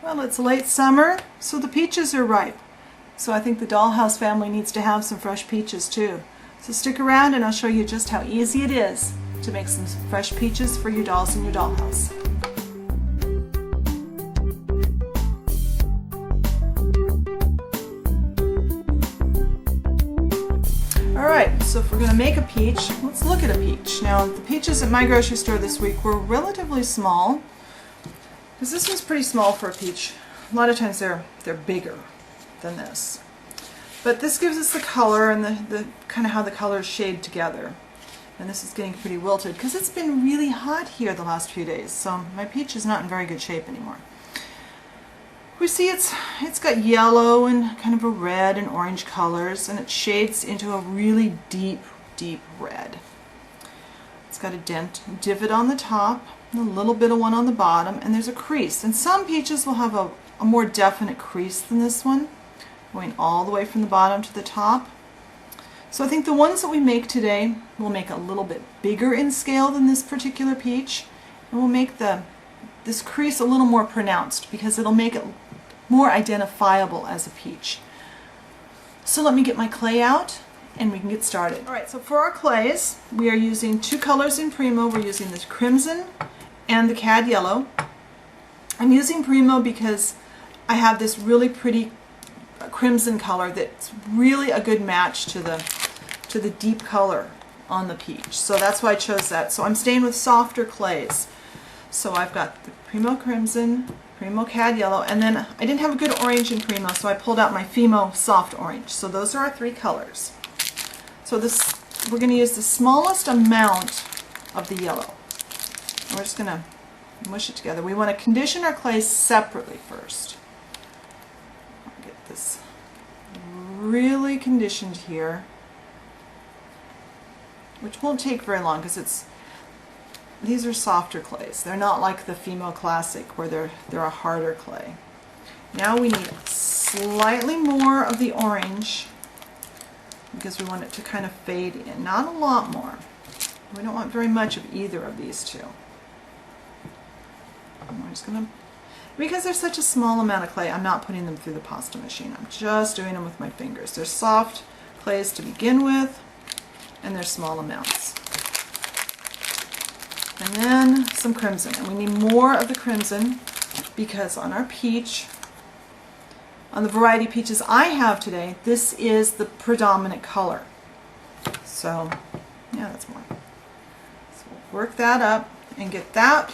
Well, it's late summer, so the peaches are ripe. So I think the Dollhouse family needs to have some fresh peaches too. So stick around and I'll show you just how easy it is to make some fresh peaches for your dolls in your dollhouse. Alright, so if we're going to make a peach, let's look at a peach. Now, the peaches at my grocery store this week were relatively small, because this one's pretty small for a peach. A lot of times they're bigger than this. But this gives us the color and the kind of how the colors shade together. And this is getting pretty wilted because it's been really hot here the last few days, so my peach is not in very good shape anymore. We see it's got yellow and kind of a red and orange colors, and it shades into a really deep, deep red. It's got a divot on the top, and a little bit of one on the bottom, and there's a crease. And some peaches will have a more definite crease than this one, going all the way from the bottom to the top. So I think the ones that we make today will make a little bit bigger in scale than this particular peach, and we'll make this crease a little more pronounced because it'll make it more identifiable as a peach. So let me get my clay out and we can get started. Alright, so for our clays, we are using two colors in Primo. We're using the crimson and the cad yellow. I'm using Primo because I have this really pretty crimson color that's really a good match to the deep color on the peach. So that's why I chose that. So I'm staying with softer clays. So I've got the Primo Crimson, Primo Cad Yellow, and then I didn't have a good orange in Primo, so I pulled out my Fimo Soft Orange. So those are our three colors. So we're going to use the smallest amount of the yellow. We're just going to mush it together. We want to condition our clays separately first. I'll get this really conditioned here, which won't take very long because these are softer clays. They're not like the Fimo Classic where they're a harder clay. Now we need slightly more of the orange because we want it to kind of fade in. Not a lot more. We don't want very much of either of these two. I'm just going to, because they're such a small amount of clay, I'm not putting them through the pasta machine. I'm just doing them with my fingers. They're soft clays to begin with, and they're small amounts. And then some crimson, and we need more of the crimson because on our peach, on the variety peaches I have today, this is the predominant color. So, yeah, that's more. So we'll work that up and get that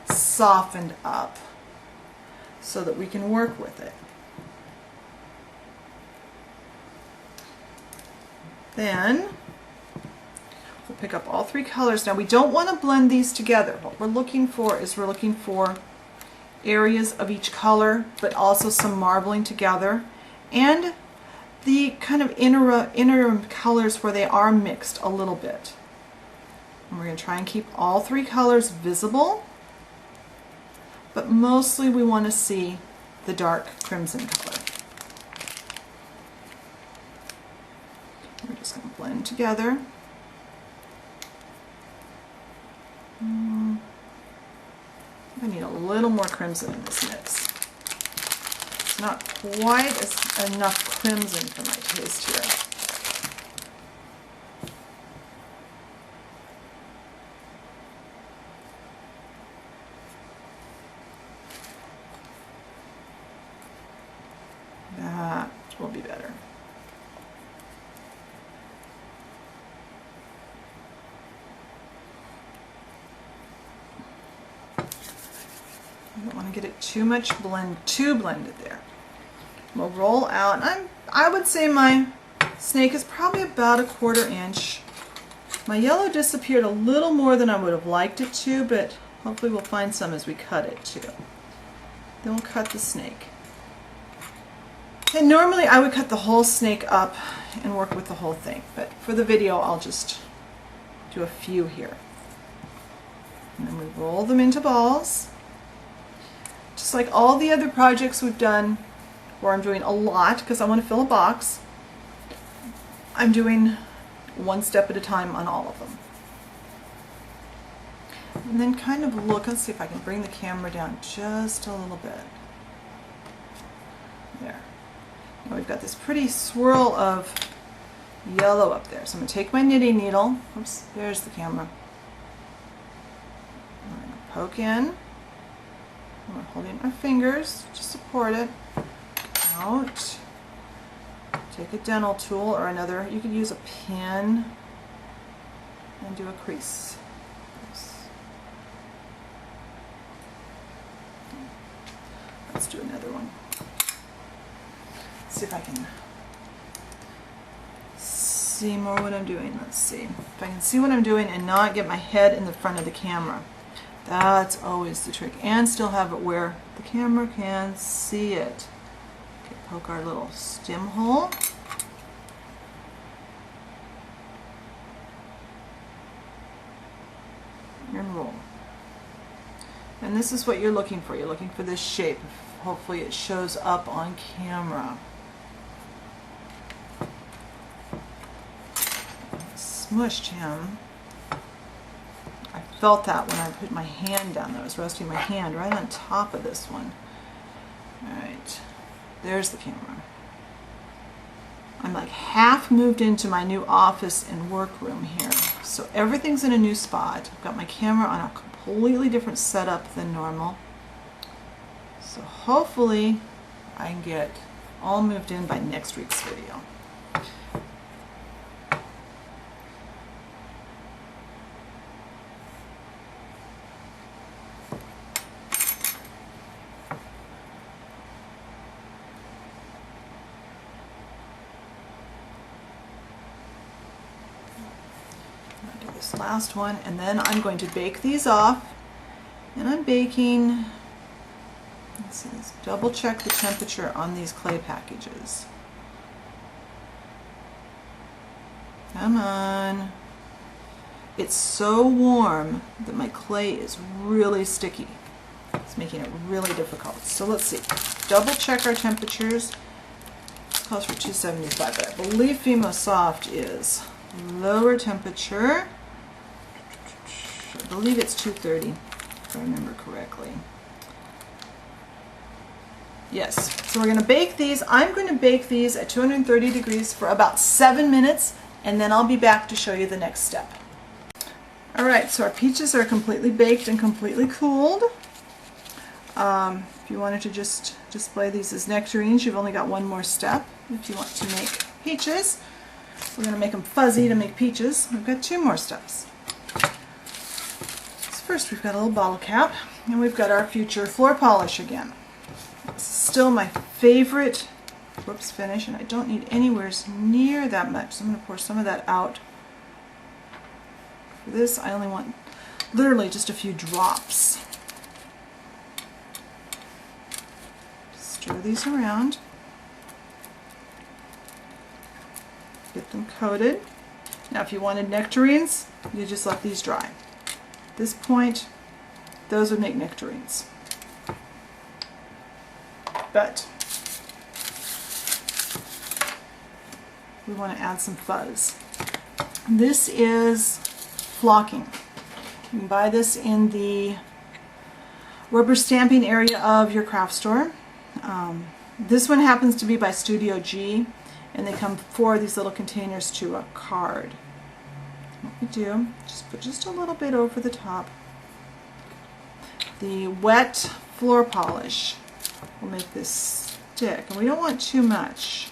softened up so that we can work with it. Then we'll pick up all three colors. Now we don't want to blend these together. What we're looking for is areas of each color, but also some marbling together, and the kind of inner colors where they are mixed a little bit. And we're going to try and keep all three colors visible, but mostly we want to see the dark crimson color. We're just going to blend together. I need a little more crimson in this mix. It's not quite enough crimson for my taste here. That will be better. I don't want to get it too blended there. We'll roll out. I would say my snake is probably about 1/4 inch. My yellow disappeared a little more than I would have liked it to, but hopefully we'll find some as we cut it too. Then we'll cut the snake. And normally I would cut the whole snake up and work with the whole thing, but for the video I'll just do a few here. And then we roll them into balls. Just like all the other projects we've done where I'm doing a lot because I want to fill a box, I'm doing one step at a time on all of them. And then kind of look, let's see if I can bring the camera down just a little bit. There. Now we've got this pretty swirl of yellow up there. So I'm going to take my knitting needle. Oops, there's the camera. I'm going to poke in. We're holding our fingers to support it. Out. Take a dental tool or another. You could use a pin and do a crease. Let's do another one. Let's see if I can see more what I'm doing. Let's see if I can see what I'm doing and not get my head in the front of the camera. That's always the trick, and still have it where the camera can see it. Okay, poke our little stem hole. And roll. And this is what you're looking for. You're looking for this shape. Hopefully it shows up on camera. Smushed him. I felt that when I put my hand down there. I was resting my hand right on top of this one. Alright, there's the camera. I'm like half moved into my new office and workroom here. So everything's in a new spot. I've got my camera on a completely different setup than normal. So hopefully I can get all moved in by next week's video. I'll do this last one, and then I'm going to bake these off. And I'm baking, let's see, let's double check the temperature on these clay packages. Come on. It's so warm that my clay is really sticky. It's making it really difficult. So let's see, double check our temperatures. It calls for 275, but I believe Fimo Soft is lower temperature. I believe it's 230. If I remember correctly. Yes, so we're going to bake these. I'm going to bake these at 230 degrees for about 7 minutes, and then I'll be back to show you the next step. Alright, so our peaches are completely baked and completely cooled. If you wanted to just display these as nectarines, you've only got one more step. If you want to make peaches, we're going to make them fuzzy to make peaches. We've got 2 more steps. First, we've got a little bottle cap, and we've got our future floor polish again. It's still my favorite finish, and I don't need anywhere near that much, so I'm going to pour some of that out. For this, I only want literally just a few drops. Stir these around. Get them coated. Now, if you wanted nectarines, you just let these dry. At this point, those would make nectarines. But we want to add some fuzz. This is flocking. You can buy this in the rubber stamping area of your craft store. This one happens to be by Studio G, and they come 4 of these little containers to a card. What we do, just put just a little bit over the top. The wet floor polish will make this stick, and we don't want too much.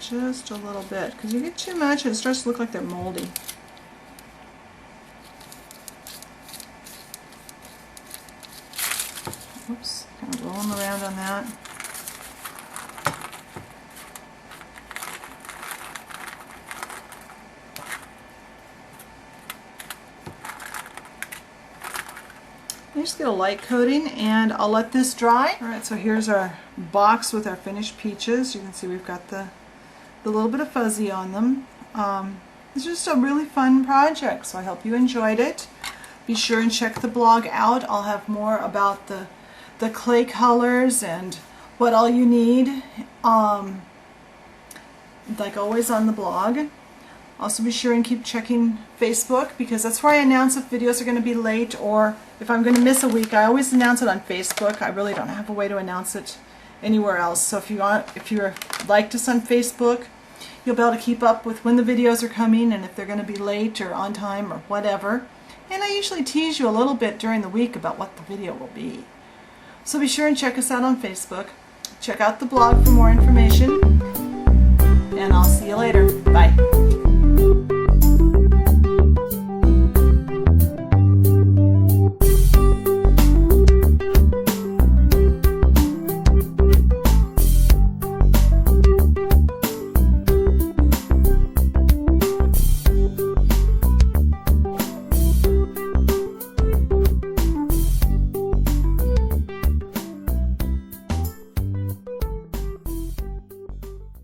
Just a little bit, because you get too much and it starts to look like they're moldy. Whoops, kind of roll them around on that. I just get a light coating, and I'll let this dry. Alright, so here's our box with our finished peaches. You can see we've got the little bit of fuzzy on them. It's just a really fun project, so I hope you enjoyed it. Be sure and check the blog out. I'll have more about the clay colors and what all you need, like always on the blog. Also be sure and keep checking Facebook, because that's where I announce if videos are going to be late or If I'm going to miss a week, I always announce it on Facebook. I really don't have a way to announce it anywhere else. So if you liked us on Facebook, you'll be able to keep up with when the videos are coming and if they're going to be late or on time or whatever. And I usually tease you a little bit during the week about what the video will be. So be sure and check us out on Facebook. Check out the blog for more information. And I'll see you later. Bye.